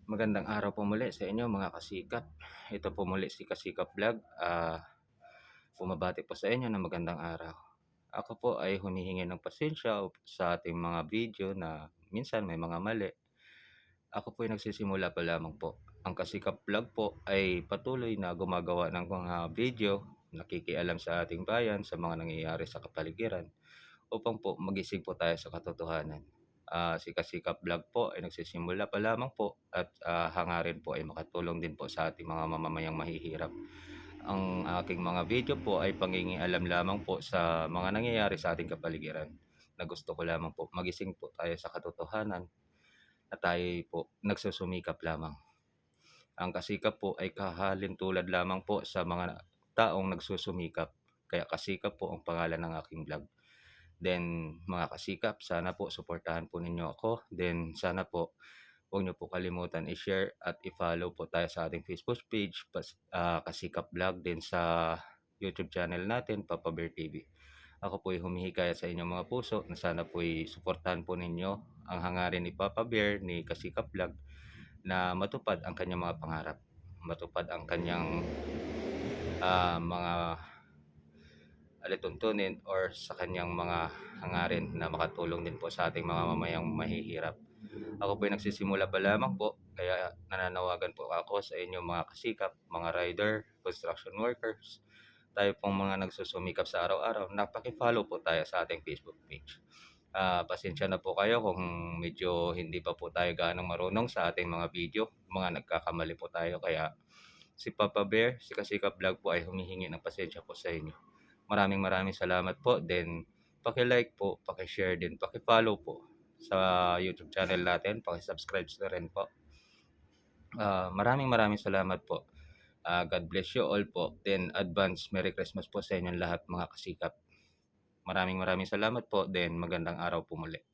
Magandang araw po muli sa inyo mga kasikap. Ito po muli si Kasikap Vlog. Bumabati po sa inyo ng magandang araw. Ako po ay humihingi ng pasensya sa ating mga video na minsan may mga mali. Ako po ay nagsisimula pa lamang po. Ang Kasikap Vlog po ay patuloy na gumagawa ng mga video, nakikialam sa ating bayan, sa mga nangyayari sa kapaligiran, upang po magising po tayo sa katotohanan. Si Kasikap Vlog po ay nagsisimula pa lamang po at hangarin po ay makatulong din po sa ating mga mamamayang mahihirap. Ang aking mga video po ay pangingialam lamang po sa mga nangyayari sa ating kapaligiran, na gusto ko lamang po magising po tayo sa katotohanan at tayo po nagsusumikap lamang. Ang kasikap po ay kahalin tulad lamang po sa mga taong nagsusumikap. Kaya Kasikap po ang pangalan ng aking vlog. Then mga kasikap, sana po suportahan po ninyo ako. Then sana po huwag niyo po kalimutan i-share at i-follow po tayo sa ating Facebook page, Kasikap Vlog, din sa YouTube channel natin, Papa Bear TV. Ako po ay humihikayat sa inyong mga puso na sana po ay suportahan po ninyo ang hangarin ni Papa Bear, ni Kasikap Vlog, na matupad ang kanyang mga pangarap, matupad ang kanyang mga alituntunin or sa kanyang mga hangarin na makatulong din po sa ating mga mamayang mahihirap. Ako po ay nagsisimula pa lamang po, kaya nananawagan po ako sa inyo mga kasikap, mga rider, construction workers, tayo pong mga nagsusumikap sa araw-araw, napaki-follow po tayo sa ating Facebook page. Pasensya na po kayo kung medyo hindi pa po tayo gaanong marunong sa ating mga video, mga nagkakamali po tayo, kaya si Papa Bear, si Kasikap Vlog po ay humihingi ng pasensya po sa inyo. Maraming salamat po. Then paki-like po, paki-share din, paki-follow po sa YouTube channel natin, paki-subscribe na rin po. Maraming salamat po. God bless you all po. Then advance Merry Christmas po sa inyong lahat mga kasikap. Maraming salamat po. Then magandang araw po muli.